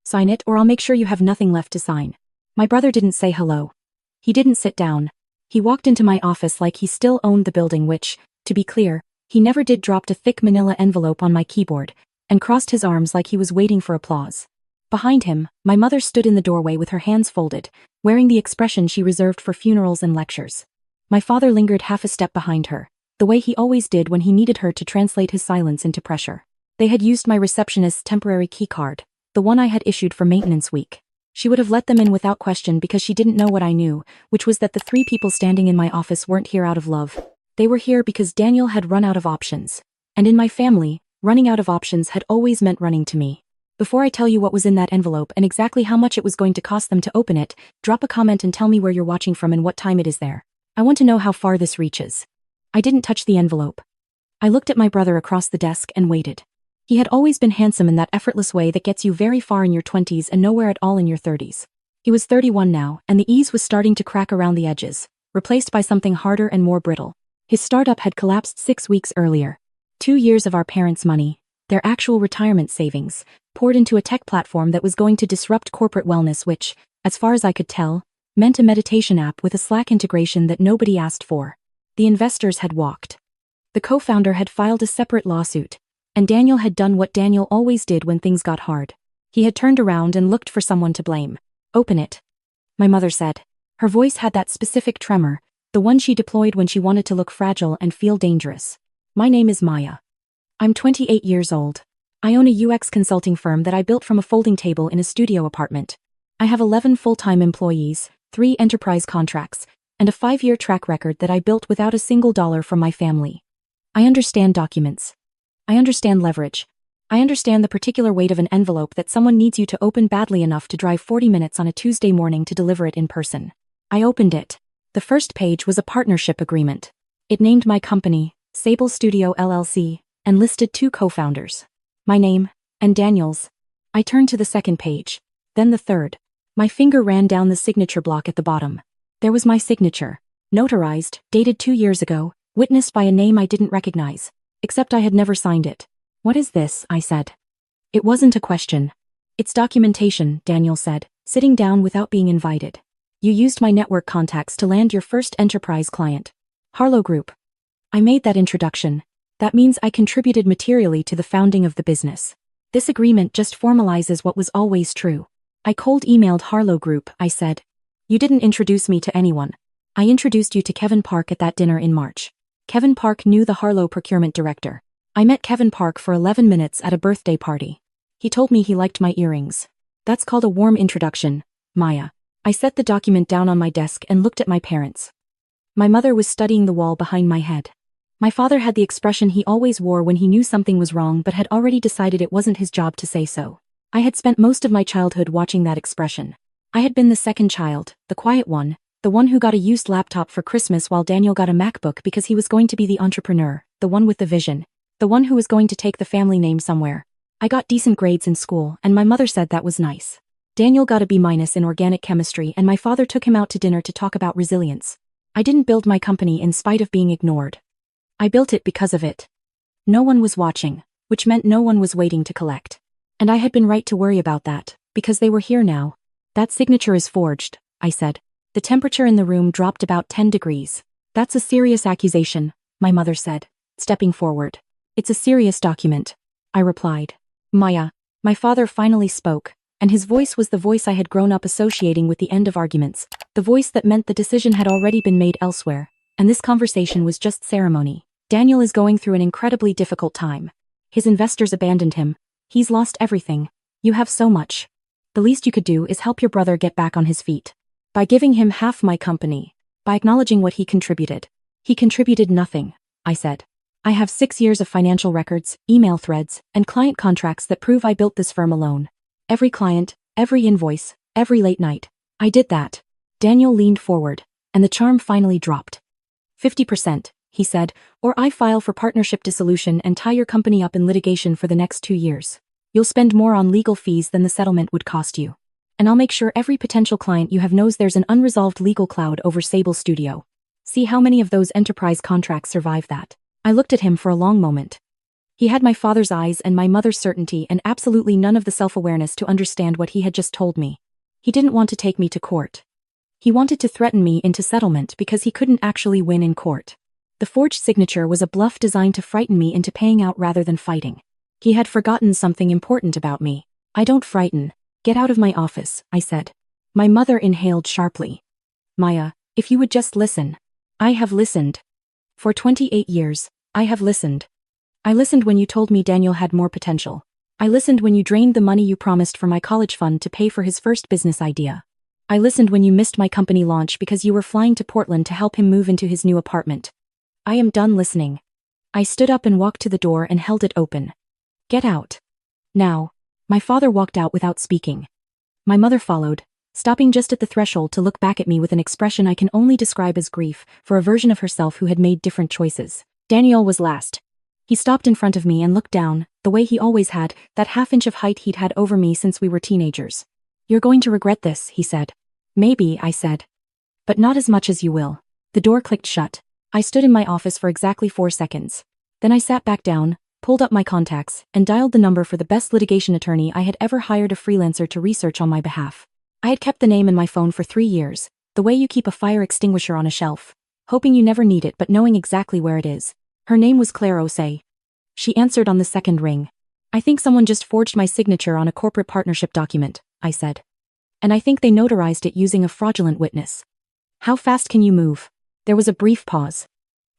Sign it or I'll make sure you have nothing left to sign. My brother didn't say hello. He didn't sit down. He walked into my office like he still owned the building which, to be clear, he never did, dropped a thick manila envelope on my keyboard, and crossed his arms like he was waiting for applause. Behind him, my mother stood in the doorway with her hands folded, wearing the expression she reserved for funerals and lectures. My father lingered half a step behind her, the way he always did when he needed her to translate his silence into pressure. They had used my receptionist's temporary keycard, the one I had issued for maintenance week. She would have let them in without question because she didn't know what I knew, which was that the 3 people standing in my office weren't here out of love. They were here because Daniel had run out of options. And in my family, running out of options had always meant running to me. Before I tell you what was in that envelope and exactly how much it was going to cost them to open it, drop a comment and tell me where you're watching from and what time it is there. I want to know how far this reaches. I didn't touch the envelope. I looked at my brother across the desk and waited. He had always been handsome in that effortless way that gets you very far in your 20s and nowhere at all in your 30s. He was 31 now, and the ease was starting to crack around the edges, replaced by something harder and more brittle. His startup had collapsed 6 weeks earlier. 2 years of our parents' money, their actual retirement savings, poured into a tech platform that was going to disrupt corporate wellness which, as far as I could tell, meant a meditation app with a Slack integration that nobody asked for. The investors had walked. The co-founder had filed a separate lawsuit, and Daniel had done what Daniel always did when things got hard. He had turned around and looked for someone to blame. Open it, my mother said. Her voice had that specific tremor, the one she deployed when she wanted to look fragile and feel dangerous. My name is Maya. I'm 28 years old. I own a UX consulting firm that I built from a folding table in a studio apartment. I have 11 full-time employees, 3 enterprise contracts, and a 5-year track record that I built without a single dollar from my family. I understand documents. I understand leverage. I understand the particular weight of an envelope that someone needs you to open badly enough to drive 40 minutes on a Tuesday morning to deliver it in person. I opened it. The first page was a partnership agreement. It named my company, Sable Studio LLC, and listed 2 co-founders. My name, and Daniel's. I turned to the second page, then the third. My finger ran down the signature block at the bottom. There was my signature, notarized, dated 2 years ago, witnessed by a name I didn't recognize. Except I had never signed it. What is this? I said. It wasn't a question. It's documentation, Daniel said, sitting down without being invited. You used my network contacts to land your first enterprise client, Harlow Group. I made that introduction. That means I contributed materially to the founding of the business. This agreement just formalizes what was always true. I cold emailed Harlow Group, I said. You didn't introduce me to anyone. I introduced you to Kevin Park at that dinner in March. Kevin Park knew the Harlow procurement director. I met Kevin Park for 11 minutes at a birthday party. He told me he liked my earrings. That's called a warm introduction, Maya. I set the document down on my desk and looked at my parents. My mother was studying the wall behind my head. My father had the expression he always wore when he knew something was wrong but had already decided it wasn't his job to say so. I had spent most of my childhood watching that expression. I had been the second child, the quiet one, the one who got a used laptop for Christmas while Daniel got a MacBook because he was going to be the entrepreneur, the one with the vision, the one who was going to take the family name somewhere. I got decent grades in school and my mother said that was nice. Daniel got a B- in organic chemistry and my father took him out to dinner to talk about resilience. I didn't build my company in spite of being ignored. I built it because of it. No one was watching, which meant no one was waiting to collect. And I had been right to worry about that, because they were here now. That signature is forged, I said. The temperature in the room dropped about 10 degrees. That's a serious accusation, my mother said, stepping forward. It's a serious document, I replied. Maya, my father finally spoke, and his voice was the voice I had grown up associating with the end of arguments, the voice that meant the decision had already been made elsewhere, and this conversation was just ceremony. Daniel is going through an incredibly difficult time. His investors abandoned him. He's lost everything. You have so much. The least you could do is help your brother get back on his feet. By giving him half my company. By acknowledging what he contributed. He contributed nothing, I said. I have 6 years of financial records, email threads, and client contracts that prove I built this firm alone. Every client, every invoice, every late night. I did that. Daniel leaned forward, and the charm finally dropped. 50%, he said, or I file for partnership dissolution and tie your company up in litigation for the next 2 years. You'll spend more on legal fees than the settlement would cost you. And I'll make sure every potential client you have knows there's an unresolved legal cloud over Sable Studio. See how many of those enterprise contracts survive that. I looked at him for a long moment. He had my father's eyes and my mother's certainty and absolutely none of the self-awareness to understand what he had just told me. He didn't want to take me to court. He wanted to threaten me into settlement because he couldn't actually win in court. The forged signature was a bluff designed to frighten me into paying out rather than fighting. He had forgotten something important about me. I don't frighten. Get out of my office, I said. My mother inhaled sharply. Maya, if you would just listen. I have listened. For 28 years, I have listened. I listened when you told me Daniel had more potential. I listened when you drained the money you promised for my college fund to pay for his first business idea. I listened when you missed my company launch because you were flying to Portland to help him move into his new apartment. I am done listening. I stood up and walked to the door and held it open. Get out. Now. My father walked out without speaking. My mother followed, stopping just at the threshold to look back at me with an expression I can only describe as grief for a version of herself who had made different choices. Daniel was last. He stopped in front of me and looked down, the way he always had, that half-inch of height he'd had over me since we were teenagers. You're going to regret this, he said. Maybe, I said. But not as much as you will. The door clicked shut. I stood in my office for exactly 4 seconds. Then I sat back down, pulled up my contacts, and dialed the number for the best litigation attorney I had ever hired a freelancer to research on my behalf. I had kept the name in my phone for 3 years, the way you keep a fire extinguisher on a shelf, hoping you never need it but knowing exactly where it is. Her name was Claire Osei. She answered on the second ring. I think someone just forged my signature on a corporate partnership document, I said. And I think they notarized it using a fraudulent witness. How fast can you move? There was a brief pause.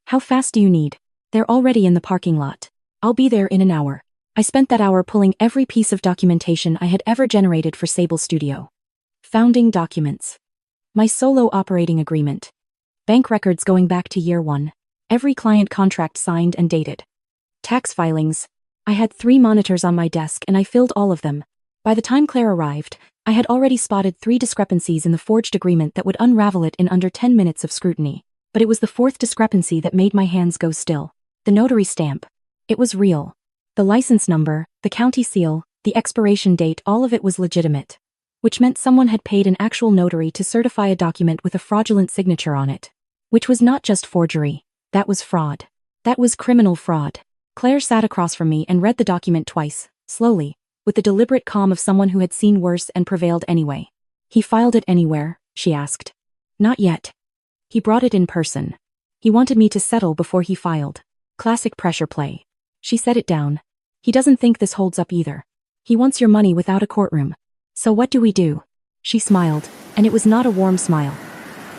How fast do you need? They're already in the parking lot. I'll be there in an hour. I spent that hour pulling every piece of documentation I had ever generated for Sable Studio. Founding documents. My solo operating agreement. Bank records going back to year 1. Every client contract signed and dated. Tax filings. I had 3 monitors on my desk and I filled all of them. By the time Claire arrived, I had already spotted 3 discrepancies in the forged agreement that would unravel it in under 10 minutes of scrutiny. But it was the 4th discrepancy that made my hands go still. The notary stamp. It was real. The license number, the county seal, the expiration date, all of it was legitimate. Which meant someone had paid an actual notary to certify a document with a fraudulent signature on it. Which was not just forgery. That was fraud. That was criminal fraud. Claire sat across from me and read the document twice, slowly, with the deliberate calm of someone who had seen worse and prevailed anyway. He filed it anywhere, she asked. Not yet. He brought it in person. He wanted me to settle before he filed. Classic pressure play. She set it down. He doesn't think this holds up either. He wants your money without a courtroom. So what do we do? She smiled, and it was not a warm smile.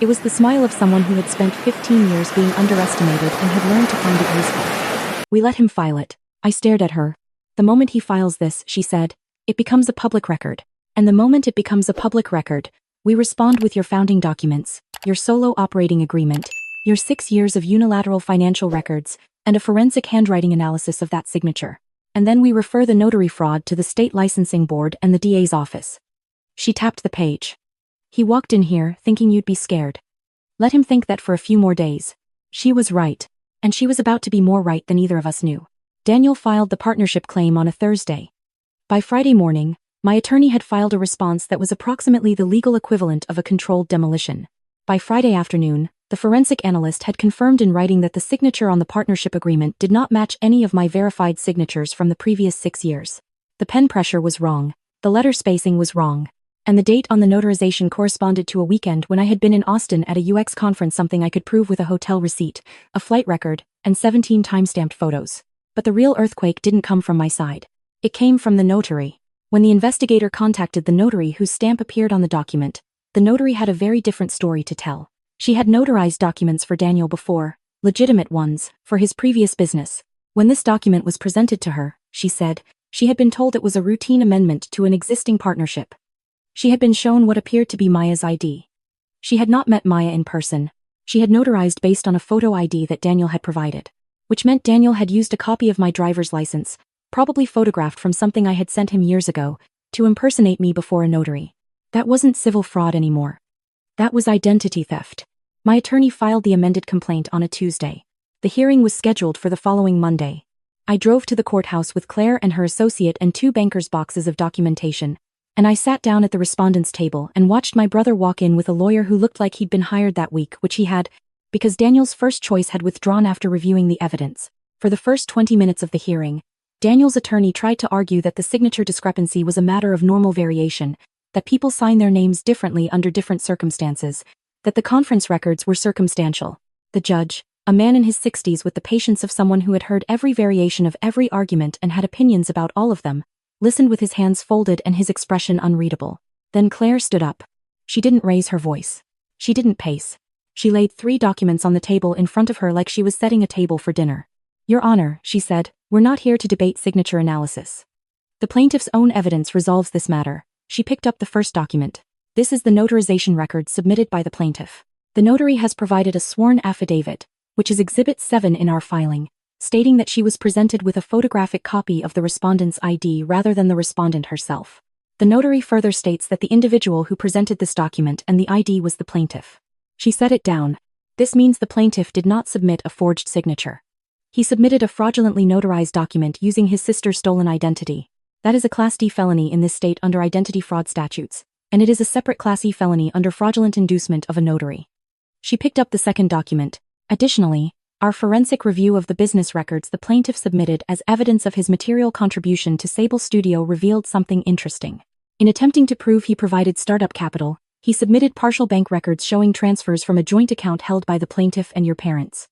It was the smile of someone who had spent 15 years being underestimated and had learned to find it useful. We let him file it. I stared at her. The moment he files this, she said, it becomes a public record. And the moment it becomes a public record, we respond with your founding documents, your solo operating agreement, your 6 years of unilateral financial records, and a forensic handwriting analysis of that signature. And then we refer the notary fraud to the state licensing board and the DA's office. She tapped the page. He walked in here thinking you'd be scared. Let him think that for a few more days. She was right. And she was about to be more right than either of us knew. Daniel filed the partnership claim on a Thursday. By Friday morning, my attorney had filed a response that was approximately the legal equivalent of a controlled demolition. By Friday afternoon, the forensic analyst had confirmed in writing that the signature on the partnership agreement did not match any of my verified signatures from the previous 6 years. The pen pressure was wrong, the letter spacing was wrong, and the date on the notarization corresponded to a weekend when I had been in Austin at a UX conference, something I could prove with a hotel receipt, a flight record, and 17 time-stamped photos. But the real earthquake didn't come from my side. It came from the notary. When the investigator contacted the notary whose stamp appeared on the document, the notary had a very different story to tell. She had notarized documents for Daniel before, legitimate ones, for his previous business. When this document was presented to her, she said, she had been told it was a routine amendment to an existing partnership. She had been shown what appeared to be Maya's ID. She had not met Maya in person. She had notarized based on a photo ID that Daniel had provided. Which meant Daniel had used a copy of my driver's license, probably photographed from something I had sent him years ago, to impersonate me before a notary. That wasn't civil fraud anymore. That was identity theft. My attorney filed the amended complaint on a Tuesday. The hearing was scheduled for the following Monday. I drove to the courthouse with Claire and her associate and 2 bankers' boxes of documentation, and I sat down at the respondent's table and watched my brother walk in with a lawyer who looked like he'd been hired that week, which he had, because Daniel's first choice had withdrawn after reviewing the evidence. For the first 20 minutes of the hearing, Daniel's attorney tried to argue that the signature discrepancy was a matter of normal variation, that people sign their names differently under different circumstances, that the conference records were circumstantial. The judge, a man in his 60s with the patience of someone who had heard every variation of every argument and had opinions about all of them, listened with his hands folded and his expression unreadable. Then Claire stood up. She didn't raise her voice. She didn't pace. She laid 3 documents on the table in front of her like she was setting a table for dinner. Your Honor, she said, we're not here to debate signature analysis. The plaintiff's own evidence resolves this matter. She picked up the first document. This is the notarization record submitted by the plaintiff. The notary has provided a sworn affidavit, which is Exhibit 7 in our filing, stating that she was presented with a photographic copy of the respondent's ID rather than the respondent herself. The notary further states that the individual who presented this document and the ID was the plaintiff. She set it down. This means the plaintiff did not submit a forged signature. He submitted a fraudulently notarized document using his sister's stolen identity. That is a Class D felony in this state under identity fraud statutes, and it is a separate Class E felony under fraudulent inducement of a notary. She picked up the second document. Additionally, our forensic review of the business records the plaintiff submitted as evidence of his material contribution to Sable Studio revealed something interesting. In attempting to prove he provided startup capital, he submitted partial bank records showing transfers from a joint account held by the plaintiff and your parents.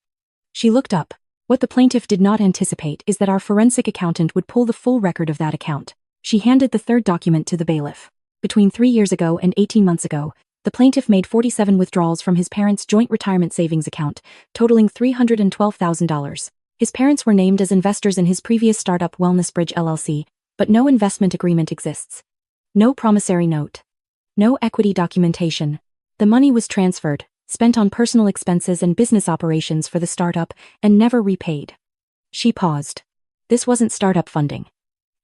She looked up. What the plaintiff did not anticipate is that our forensic accountant would pull the full record of that account. She handed the third document to the bailiff. Between 3 years ago and 18 months ago, the plaintiff made 47 withdrawals from his parents' joint retirement savings account, totaling $312,000. His parents were named as investors in his previous startup Wellness Bridge LLC, but no investment agreement exists. No promissory note. No equity documentation. The money was transferred, spent on personal expenses and business operations for the startup, and never repaid. She paused. This wasn't startup funding.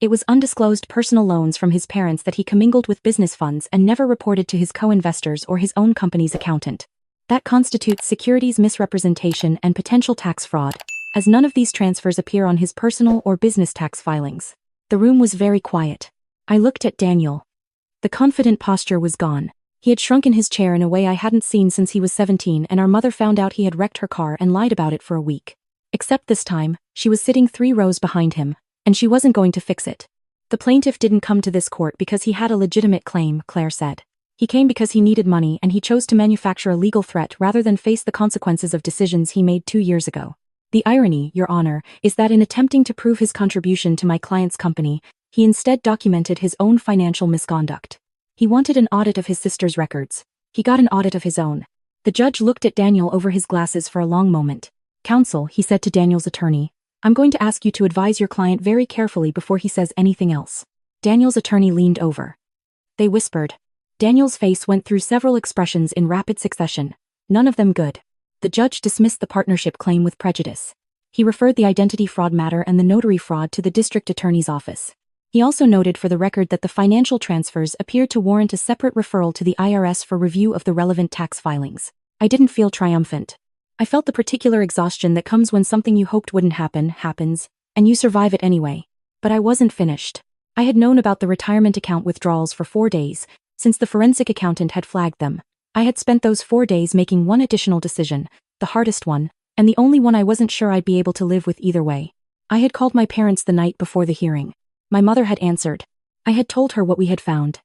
It was undisclosed personal loans from his parents that he commingled with business funds and never reported to his co-investors or his own company's accountant. That constitutes securities misrepresentation and potential tax fraud, as none of these transfers appear on his personal or business tax filings. The room was very quiet. I looked at Daniel. The confident posture was gone. He had shrunk in his chair in a way I hadn't seen since he was 17, and our mother found out he had wrecked her car and lied about it for a week. Except this time, she was sitting 3 rows behind him, and she wasn't going to fix it. The plaintiff didn't come to this court because he had a legitimate claim, Claire said. He came because he needed money and he chose to manufacture a legal threat rather than face the consequences of decisions he made 2 years ago. The irony, Your Honor, is that in attempting to prove his contribution to my client's company, he instead documented his own financial misconduct. He wanted an audit of his sister's records. He got an audit of his own. The judge looked at Daniel over his glasses for a long moment. Counsel, he said to Daniel's attorney, I'm going to ask you to advise your client very carefully before he says anything else. Daniel's attorney leaned over. They whispered. Daniel's face went through several expressions in rapid succession, none of them good. The judge dismissed the partnership claim with prejudice. He referred the identity fraud matter and the notary fraud to the district attorney's office. He also noted for the record that the financial transfers appeared to warrant a separate referral to the IRS for review of the relevant tax filings. I didn't feel triumphant. I felt the particular exhaustion that comes when something you hoped wouldn't happen, happens, and you survive it anyway. But I wasn't finished. I had known about the retirement account withdrawals for 4 days, since the forensic accountant had flagged them. I had spent those 4 days making one additional decision, the hardest one, and the only one I wasn't sure I'd be able to live with either way. I had called my parents the night before the hearing. My mother had answered. I had told her what we had found.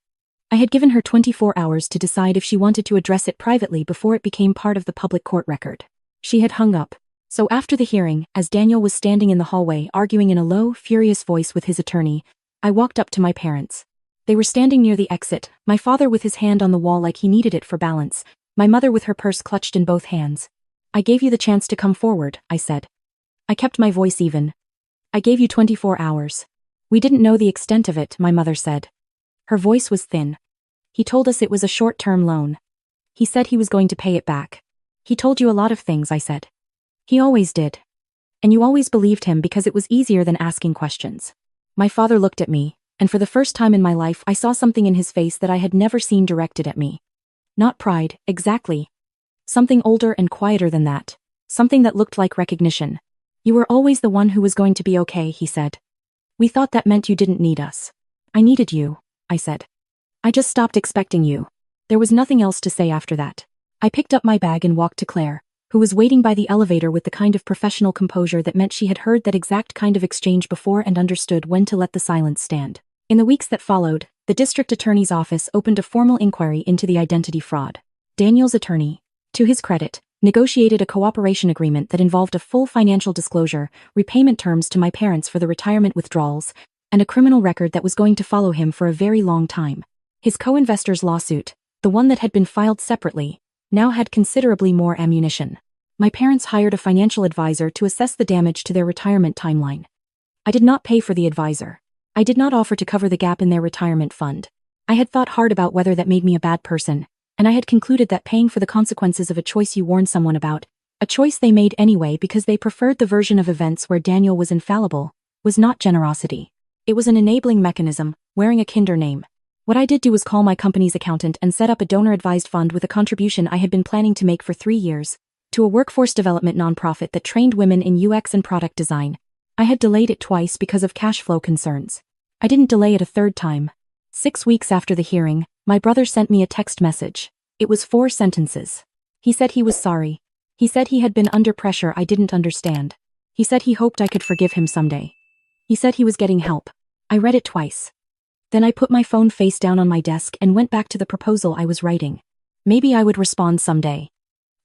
I had given her 24 hours to decide if she wanted to address it privately before it became part of the public court record. She had hung up. So after the hearing, as Daniel was standing in the hallway arguing in a low, furious voice with his attorney, I walked up to my parents. They were standing near the exit, my father with his hand on the wall like he needed it for balance, my mother with her purse clutched in both hands. I gave you the chance to come forward, I said. I kept my voice even. I gave you 24 hours. We didn't know the extent of it, my mother said. Her voice was thin. He told us it was a short-term loan. He said he was going to pay it back. He told you a lot of things, I said. He always did. And you always believed him because it was easier than asking questions. My father looked at me, and for the first time in my life I saw something in his face that I had never seen directed at me. Not pride, exactly. Something older and quieter than that. Something that looked like recognition. You were always the one who was going to be okay, he said. We thought that meant you didn't need us. I needed you, I said. I just stopped expecting you. There was nothing else to say after that. I picked up my bag and walked to Claire, who was waiting by the elevator with the kind of professional composure that meant she had heard that exact kind of exchange before and understood when to let the silence stand. In the weeks that followed, the district attorney's office opened a formal inquiry into the identity fraud. Daniel's attorney, to his credit, negotiated a cooperation agreement that involved a full financial disclosure, repayment terms to my parents for the retirement withdrawals, and a criminal record that was going to follow him for a very long time. His co-investor's lawsuit, the one that had been filed separately, now had considerably more ammunition. My parents hired a financial advisor to assess the damage to their retirement timeline. I did not pay for the advisor. I did not offer to cover the gap in their retirement fund. I had thought hard about whether that made me a bad person, and I had concluded that paying for the consequences of a choice you warned someone about, a choice they made anyway because they preferred the version of events where Daniel was infallible, was not generosity. It was an enabling mechanism, wearing a kinder name. What I did do was call my company's accountant and set up a donor-advised fund with a contribution I had been planning to make for 3 years, to a workforce development nonprofit that trained women in UX and product design. I had delayed it twice because of cash flow concerns. I didn't delay it a third time. 6 weeks after the hearing, my brother sent me a text message. It was 4 sentences. He said he was sorry. He said he had been under pressure I didn't understand. He said he hoped I could forgive him someday. He said he was getting help. I read it twice. Then I put my phone face down on my desk and went back to the proposal I was writing. Maybe I would respond someday.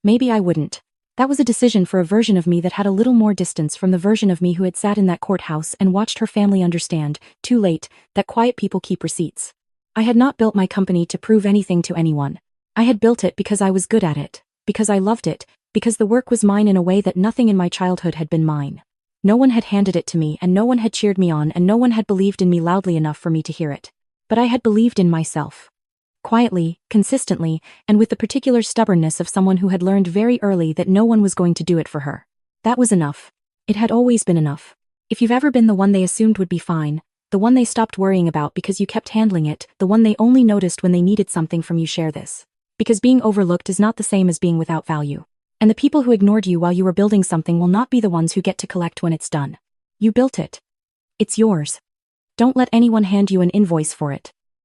Maybe I wouldn't. That was a decision for a version of me that had a little more distance from the version of me who had sat in that courthouse and watched her family understand, too late, that quiet people keep receipts. I had not built my company to prove anything to anyone. I had built it because I was good at it, because I loved it, because the work was mine in a way that nothing in my childhood had been mine. No one had handed it to me and no one had cheered me on and no one had believed in me loudly enough for me to hear it. But I had believed in myself. Quietly, consistently, and with the particular stubbornness of someone who had learned very early that no one was going to do it for her. That was enough. It had always been enough. If you've ever been the one they assumed would be fine, the one they stopped worrying about because you kept handling it, the one they only noticed when they needed something from you, share this. Because being overlooked is not the same as being without value. And the people who ignored you while you were building something will not be the ones who get to collect when it's done. You built it. It's yours. Don't let anyone hand you an invoice for it.